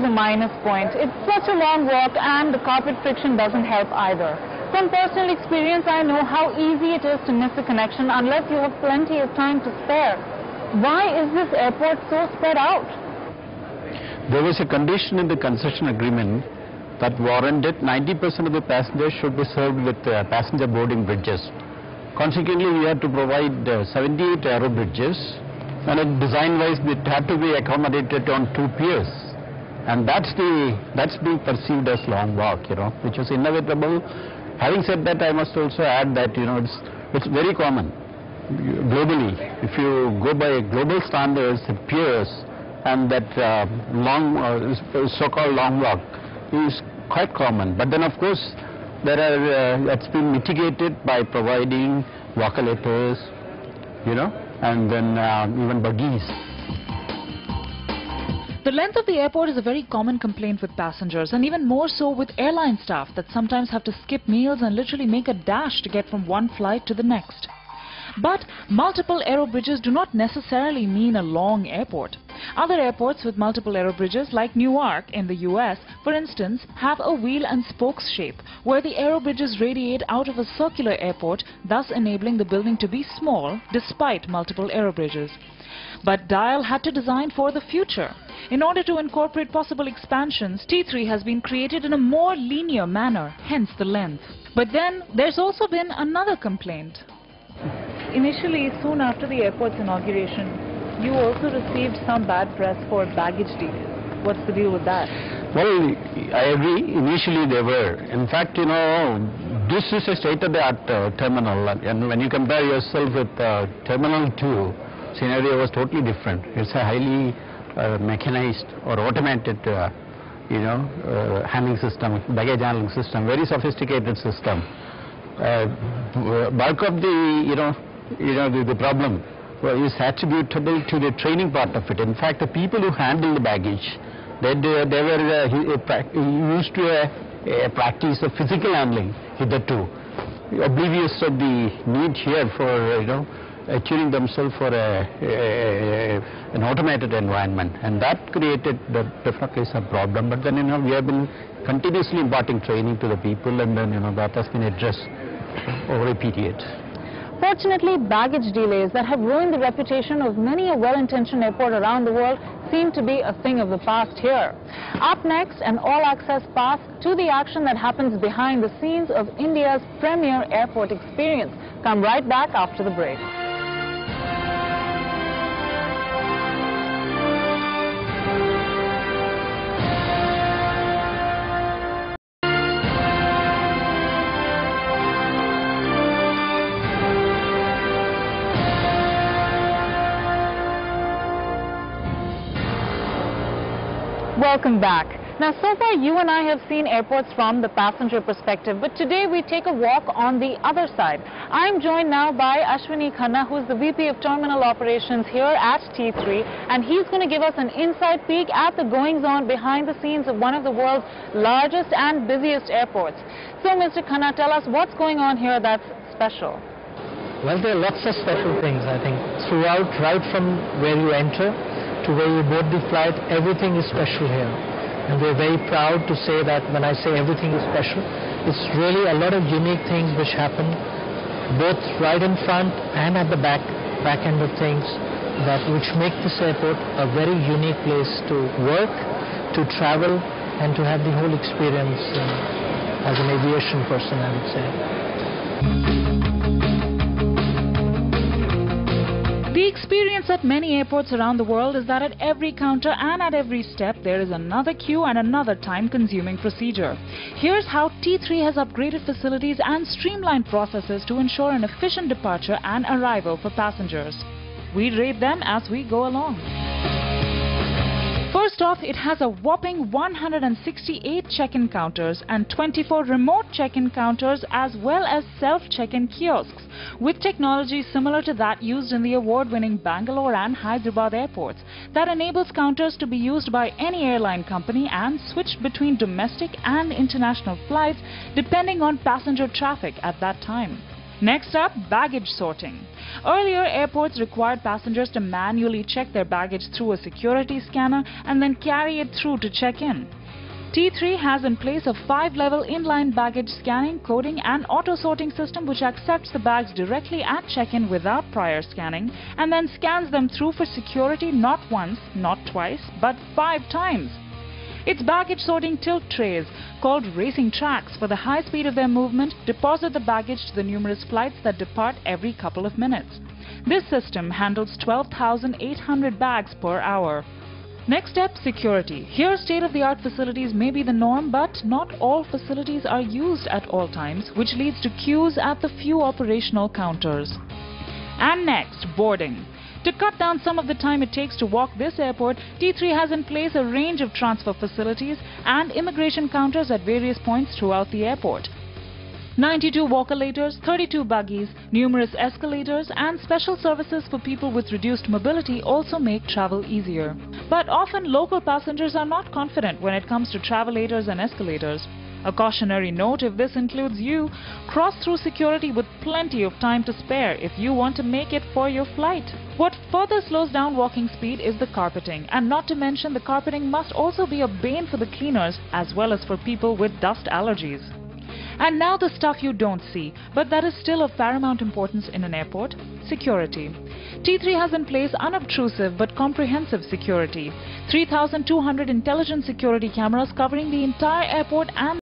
is a minus point. It's such a long walk and the carpet friction doesn't help either. From personal experience, I know how easy it is to miss a connection unless you have plenty of time to spare. Why is this airport so spread out? There was a condition in the concession agreement that warranted 90% of the passengers should be served with passenger boarding bridges. Consequently, we had to provide 78 aero bridges, and design-wise it had to be accommodated on 2 piers. And that's being perceived as long walk, which was inevitable. Having said that, I must also add that, it's very common globally. If you go by global standards, the piers and that so-called long walk is quite common. But then, of course, that's been mitigated by providing walkolators, and then even buggies. The length of the airport is a very common complaint with passengers, and even more so with airline staff that sometimes have to skip meals and literally make a dash to get from one flight to the next. But multiple aero bridges do not necessarily mean a long airport. Other airports with multiple aero bridges, like Newark in the US, for instance, have a wheel and spokes shape, where the aero bridges radiate out of a circular airport, thus enabling the building to be small despite multiple aero bridges. But DIAL had to design for the future. In order to incorporate possible expansions, T3 has been created in a more linear manner, hence the length. But then there's also been another complaint. Initially, soon after the airport's inauguration, you also received some bad press for baggage delays. What's the deal with that? Well, I agree. Initially they were. In fact, this is a state-of-the-art terminal, and when you compare yourself with Terminal 2, scenario was totally different. It's a highly mechanized or automated, handling system, baggage handling system, very sophisticated system. Bulk of the problem is attributable to the training part of it. In fact, the people who handle the baggage, they were used to a practice of physical handling hitherto, oblivious of the need here for tuning themselves for an automated environment, and that created definitely some problem. But then we have been continuously imparting training to the people, and then that has been addressed over a period. Fortunately, baggage delays that have ruined the reputation of many a well-intentioned airport around the world seem to be a thing of the past here. Up next, an all-access pass to the action that happens behind the scenes of India's premier airport experience. Come right back after the break. Welcome back. Now, so far you and I have seen airports from the passenger perspective, but today we take a walk on the other side. I'm joined now by Ashwini Khanna, who's the VP of Terminal Operations here at T3, and he's going to give us an inside peek at the goings-on behind the scenes of one of the world's largest and busiest airports. So, Mr. Khanna, tell us what's going on here that's special. Well, there are lots of special things, I think. Throughout, right from where you enter to where you board the flight, everything is special here. And we're very proud to say that when I say everything is special, it's really a lot of unique things which happen both right in front and at the back end of things, which make this airport a very unique place to work, to travel, and to have the whole experience as an aviation person, I would say. The experience at many airports around the world is that at every counter and at every step there is another queue and another time-consuming procedure. Here's how T3 has upgraded facilities and streamlined processes to ensure an efficient departure and arrival for passengers. We rate them as we go along. First off, it has a whopping 168 check-in counters and 24 remote check-in counters, as well as self-check-in kiosks, with technology similar to that used in the award-winning Bangalore and Hyderabad airports, that enables counters to be used by any airline company and switched between domestic and international flights depending on passenger traffic at that time. Next up, baggage sorting. Earlier, airports required passengers to manually check their baggage through a security scanner and then carry it through to check-in. T3 has in place a 5-level inline baggage scanning, coding and auto-sorting system which accepts the bags directly at check-in without prior scanning and then scans them through for security not once, not twice, but 5 times. Its baggage sorting tilt trays, called racing tracks for the high speed of their movement, deposit the baggage to the numerous flights that depart every couple of minutes. This system handles 12,800 bags per hour. Next step, security. Here, state-of-the-art facilities may be the norm, but not all facilities are used at all times, which leads to queues at the few operational counters. And next, boarding. To cut down some of the time it takes to walk this airport, T3 has in place a range of transfer facilities and immigration counters at various points throughout the airport. 92 walk-elators, 32 buggies, numerous escalators and special services for people with reduced mobility also make travel easier. But often local passengers are not confident when it comes to travelators and escalators. A cautionary note, if this includes you, cross through security with plenty of time to spare if you want to make it for your flight. What further slows down walking speed is the carpeting, and not to mention the carpeting must also be a bane for the cleaners as well as for people with dust allergies. And now the stuff you don't see, but that is still of paramount importance in an airport: security. T3 has in place unobtrusive but comprehensive security. 3,200 intelligent security cameras covering the entire airport and